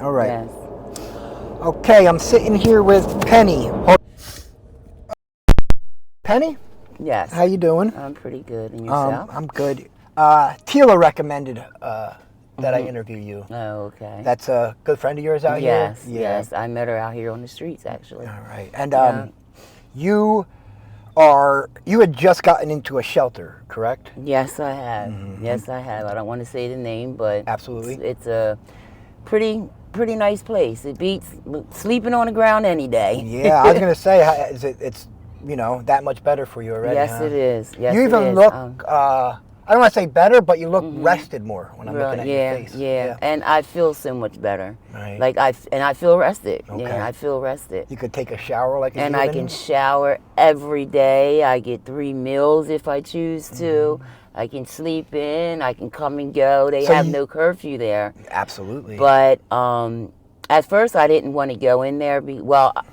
All right. Yes. Okay, I'm sitting here with Penny. Penny, Yes. how you doing? I'm pretty good. And yourself? I'm good. Tila recommended that I interview you. Oh, okay. That's a good friend of yours out here? Yes, yes. I met her out here on the streets, actually. All right. And Yeah. you had just gotten into a shelter, correct? Yes, I have. Mm-hmm. Yes, I have. I don't want to say the name, but Absolutely. it's a pretty nice place. It beats sleeping on the ground any day. Yeah, I was gonna say, it's that much better for you already. Yes, huh? it is. Yes, You it even is. look. I don't want to say better, but you look rested more when I'm Really, looking at yeah, your face. yeah, and I feel so much better. Right. Like I feel rested. Okay. Yeah, I feel rested. You could take a shower like a And I human. can shower every day. I get 3 meals if I choose to. I can sleep in. I can come and go. They So have you- no curfew there. Absolutely. But at first I didn't want to go in there.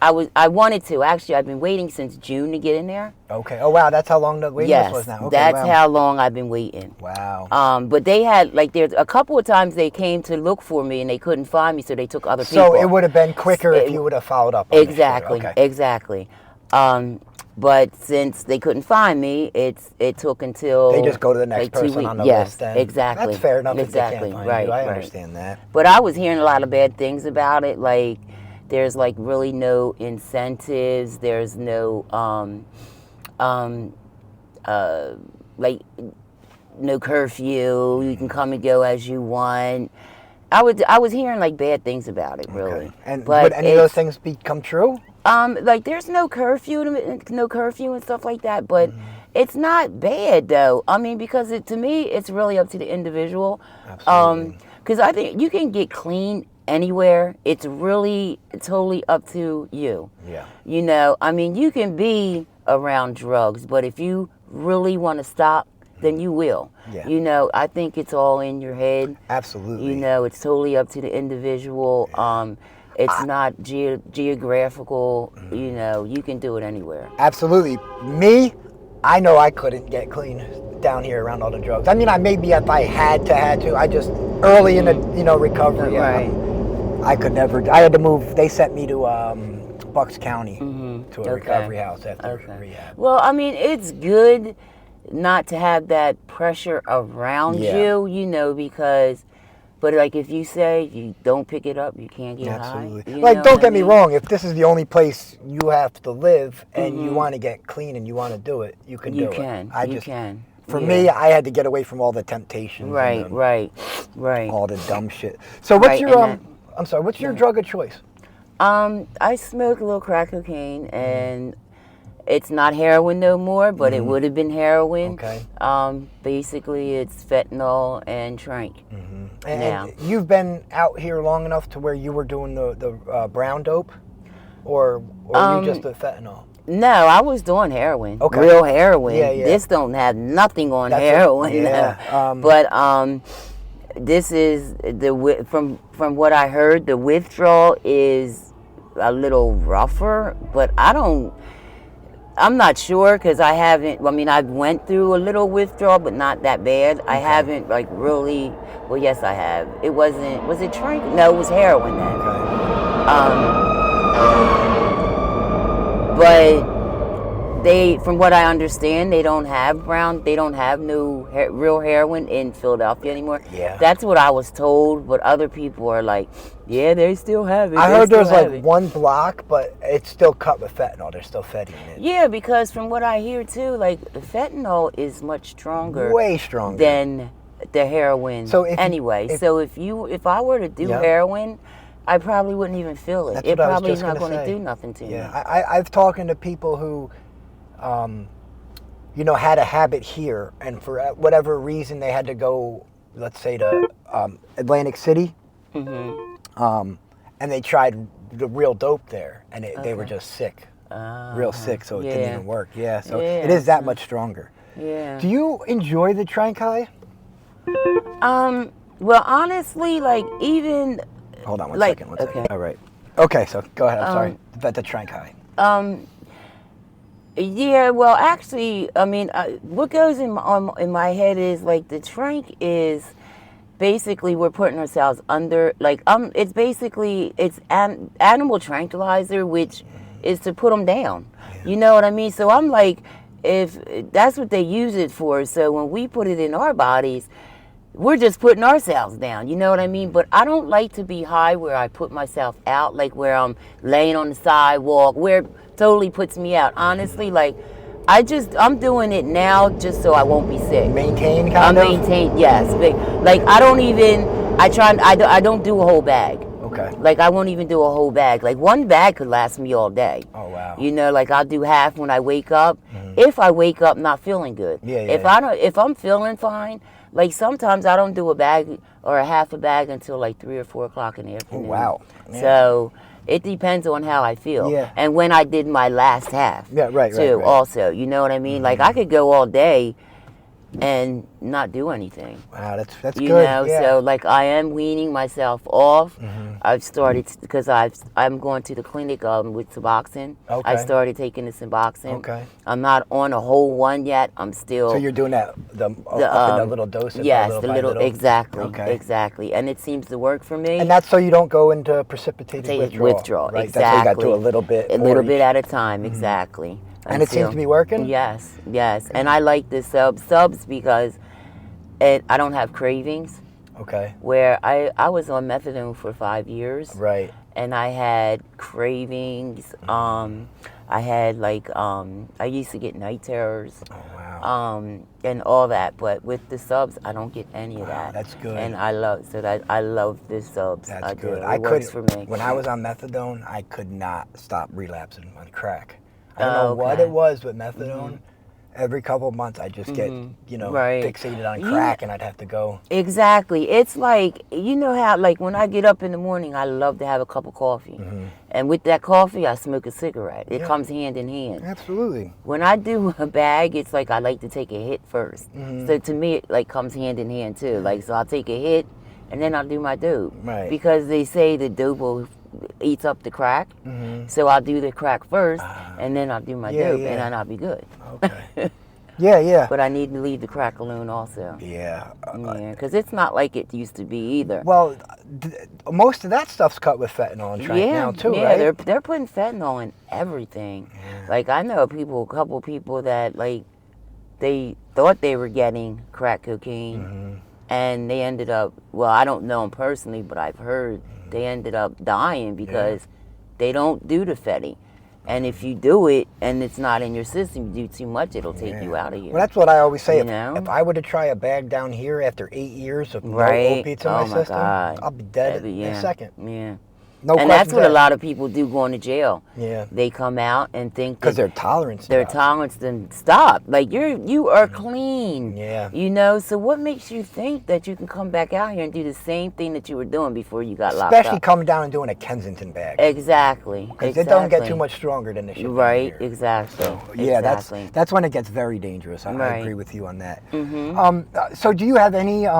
I wanted to. Actually, I've been waiting since June to get in there. Okay. Oh wow, that's how long the waiting list Yes, was now. Okay, that's wow. how long I've been waiting. Wow. But they had there's a couple of times they came to look for me and they couldn't find me, so they took other So people. it would have been quicker if you would have followed up. On Exactly, this. Okay. exactly. But since they couldn't find me, it took until They just go to the next 2 person weeks. on the Yes, list. Then. exactly. That's fair enough Exactly. if they can't find Right, you. I right. understand that. But I was hearing a lot of bad things about it. Like there's really no incentives. There's no no curfew. You can come and go as you want. I was hearing bad things about it, really. Okay. And but would any of those things become true? There's no curfew and stuff like that, but it's not bad though. I mean, because to me, it's really up to the individual. Absolutely. Because I think you can get clean anywhere. It's really totally up to you. Yeah. I mean, you can be around drugs, but if you really want to stop, then you will. Yeah. I think it's all in your head. Absolutely. It's totally up to the individual. It's not geographical. You can do it anywhere. Absolutely. Me, I know I couldn't get clean down here around all the drugs. I mean, maybe if I had to. I just early in the recovery. Right. I could never. I had to move. They sent me to Bucks County to a recovery house after rehab. Well, I mean, it's good not to have that pressure around you, because. But if you say you don't pick it up, you can't get Absolutely. high. Don't get me wrong. If this is the only place you have to live and you want to get clean and you want to do it, you can do it. You can. For me, I had to get away from all the temptations. Right. All the dumb shit. So what's your I'm sorry. What's your drug of choice? I smoke a little crack cocaine, and it's not heroin no more, but it would have been heroin. Okay. Basically, it's fentanyl and trank. And you've been out here long enough to where you were doing the brown dope, or you just the fentanyl? No, I was doing heroin. Okay. Real heroin. Yeah, yeah. This don't have nothing on That's heroin. yeah. But this is from what I heard, the withdrawal is a little rougher, but I'm not sure because I haven't. I mean, I went through a little withdrawal, but not that bad. I haven't really. Well, yes, I have. It wasn't. Was it trank? No, it was heroin then. But from what I understand, they don't have no real heroin in Philadelphia anymore. Yeah. That's what I was told. But other people are like, yeah, they still have it. I heard there's one block, but it's still cut with fentanyl. They're still fetting it. Yeah, because from what I hear too, the fentanyl is much stronger. Way stronger than the heroin. So if I were to do heroin, I probably wouldn't even feel it. That's It what I was probably just is not gonna going to say. do nothing to me. Yeah, I've talking to people who, had a habit here, and for whatever reason they had to go, let's say to Atlantic City, and they tried the real dope there, and they were just sick, real sick, so it didn't even work. Yeah, so it is that much stronger. Yeah. Do you enjoy the trank high? Well, honestly, even. Hold on one second. Okay. All right. Okay, so go ahead. I'm sorry. The trank high. Yeah, well, actually, I mean, what goes in my head is the trank is basically we're putting ourselves under, like, it's basically, it's an animal tranquilizer, which is to put them down. You know what I mean? So I'm like, if that's what they use it for, so when we put it in our bodies, we're just putting ourselves down, you know what I mean? But I don't like to be high where I put myself out, like where I'm laying on the sidewalk, where it totally puts me out. Honestly, like, I'm doing it now just so I won't be sick. Maintain, kind of? Maintain, yes. Like, I don't do a whole bag. Okay. Like, I won't even do a whole bag. Like, one bag could last me all day. Oh, wow. You know, like, I'll do half when I wake up. If I wake up not feeling good. If I'm feeling fine, like, sometimes I don't do a bag or a half a bag until like 3 or 4 o'clock in the afternoon. Oh, wow. Yeah. So it depends on how I feel. Yeah. And when I did my last half. Yeah, right, too, right. also. You know what I mean? Like, I could go all day and not do anything. Wow, that's good. You know, yeah. so like I am weaning myself off. I've started because I'm going to the clinic with Suboxone. Okay. I started taking the Suboxone. Okay. I'm not on a whole one yet. I'm still. So you're doing that up in a little dose. Yes, little the by little, little. exactly, Okay. exactly, and it seems to work for me. And that's so you don't go into precipitated withdrawal. Right? Exactly. That's why you got to do a little bit. A little bit at a time. Exactly. And it seems to be working? Yes, yes. And I like the subs because I don't have cravings. Okay. Where I was on methadone for 5 years. Right. And I had cravings. I had like I used to get night terrors. Oh, wow. And all that. But with the subs, I don't get any of that. That's good. And I love the subs. That's I good. It works for me. When I was on methadone, I could not stop relapsing on crack. I don't know what it was with methadone. Every couple of months, I just get, fixated on crack, and I'd have to go. Exactly. It's like, you know how, like, when I get up in the morning, I love to have a cup of coffee. And with that coffee, I smoke a cigarette. It comes hand in hand. Absolutely. When I do a bag, it's like I like to take a hit first. So to me, it like comes hand in hand, too. Like, so I'll take a hit, and then I'll do my dope. Right. Because they say the dope eats up the crack. So I'll do the crack first, and then I'll do my dope, and then I'll be good. Okay. Yeah. But I need to leave the crack alone also. Yeah. Because it's not like it used to be either. Well, most of that stuff's cut with fentanyl and trank now too, right? Yeah, they're putting fentanyl in everything. Yeah. Like, I know a couple people that, like, they thought they were getting crack cocaine, and they ended up, well, I don't know them personally, but I've heard they ended up dying because they don't do the fetty. And if you do it and it's not in your system, you do too much, it'll take you out of here. Well, that's what I always say. If I were to try a bag down here after 8 years of no opiates in my system, I'll be dead in a second. Yeah. No and that's what a lot of people do going to jail. Yeah. They come out and think because their tolerance. Their tolerance then stop. Like, you are clean. Yeah. You know, so what makes you think that you can come back out here and do the same thing that you were doing before you got locked up? Especially coming down and doing a Kensington bag. Exactly. Because it doesn't get too much stronger than this shit. Right. Exactly. So, yeah, exactly. that's when it gets very dangerous. I agree with you on that. So do you have any? I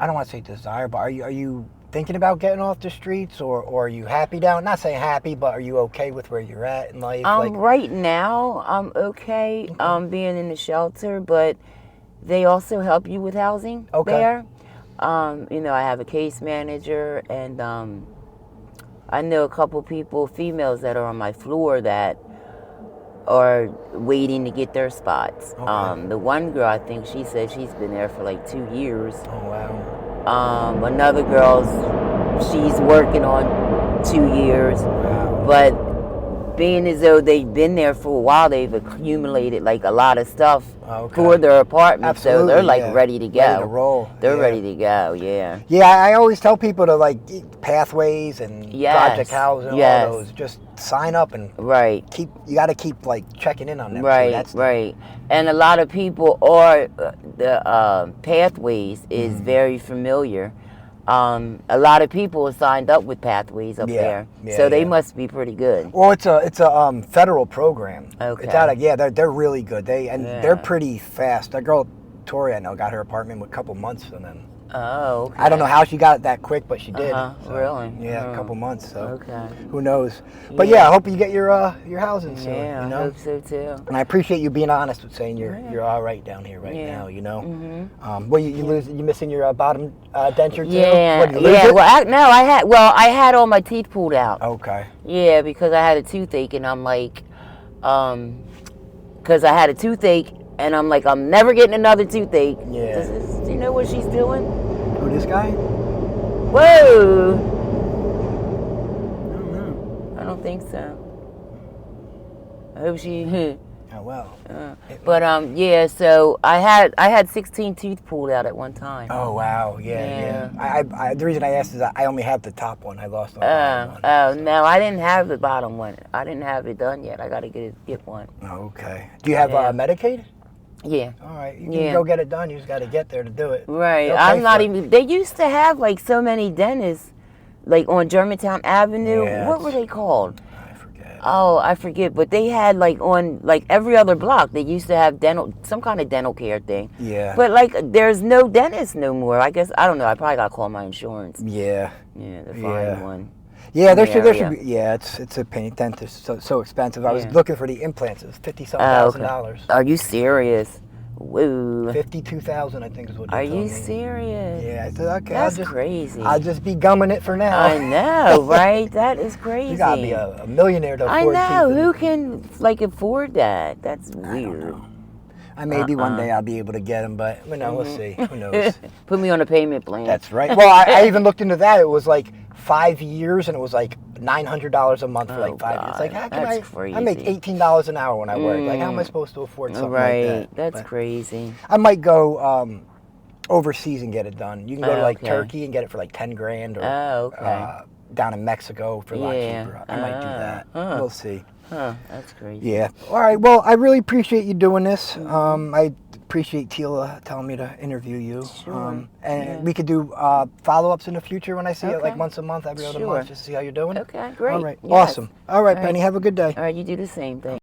don't want to say desire, but are you thinking about getting off the streets, or are you happy down? Not saying happy, but are you okay with where you're at in life? Right now, I'm okay. Being in the shelter, but they also help you with housing there. You know, I have a case manager, and I know a couple people, females that are on my floor that are waiting to get their spots. The one girl, I think she said she's been there for like 2 years. Oh, wow. Another girl, she's working on 2 years. Wow. But being as though they've been there for a while, they've accumulated like a lot of stuff for their apartment. Absolutely, so they're like ready to go. Ready to roll. They're ready to go, yeah. Yeah, I always tell people to like pathways and project housing, all those. Just sign up and you got to keep like checking in on them. Right. And a lot of people are the pathways is very familiar. A lot of people are signed up with Pathways up there, so they must be pretty good. Well, it's a federal program. Okay. It's out of they're really good. They're pretty fast. That girl Tori I know got her apartment in a couple months, and then Oh, okay. I don't know how she got it that quick, but she did. So, really? Yeah, a couple months. So Okay. who knows? But yeah, I hope you get your housing soon. Yeah, you know? I hope so too. And I appreciate you being honest with saying you're all right down here right now. You know. Well, you missing your bottom denture too? Yeah, What, did you lose yeah. it? Well, I had all my teeth pulled out. Okay. Yeah, because I had a toothache, and I'm like, because I had a toothache, and I'm like, I'm never getting another toothache. Yeah. Do you know what she's doing? Who, this guy? Whoa! I don't know. I don't think so. I hope she. Oh well. But yeah. So I had 16 teeth pulled out at one time. Oh wow, yeah. I the reason I asked is I only have the top one. I lost the bottom one. Oh no, I didn't have the bottom one. I didn't have it done yet. I got to get one. Okay. Do you have Medicaid? Yeah. All right, you can go get it done. You just got to get there to do it. Right. They'll I'm pay not for it. even. They used to have like so many dentists, like on Germantown Avenue. Yeah, What were they called? I forget. Oh, I forget. But they had like on like every other block. They used to have some kind of dental care thing. Yeah. But like, there's no dentist no more. I guess I don't know. I probably got to call my insurance. Yeah. Yeah, to find one. Yeah, there area. should be. Yeah, it's a pain. Dentist so expensive. I was looking for the implants. It was $50,000. Are you serious? Woo. 52,000, I think, is what. Are they told you me. serious? Yeah, I said okay. That's crazy. I'll just be gumming it for now. I know, right? That is crazy. You gotta be a millionaire to I afford know. teeth. Who can like afford that? That's weird. Maybe one day I'll be able to get them, but we'll see. Who knows? Put me on a payment plan. That's right. Well, I even looked into that. It was like 5 years, and it was like $900 a month for like 5 years. Like, how can that's crazy. I make $18 an hour when I work. Like, how am I supposed to afford something like that? That's But crazy. I might go overseas and get it done. You can go to like Okay. Turkey and get it for like 10 grand, or Okay. down in Mexico for a lot Yeah. cheaper. I might do that. We'll see. Huh, that's crazy. Yeah. All right. Well, I really appreciate you doing this. I appreciate Tila telling me to interview you. Sure. And we could do follow-ups in the future when I see it, like Okay. once a month, every other Sure. month, just to see how you're doing. Okay, great. All right. Yes. Awesome. All right, All right. Penny. Have a good day. All right, you do the same thing.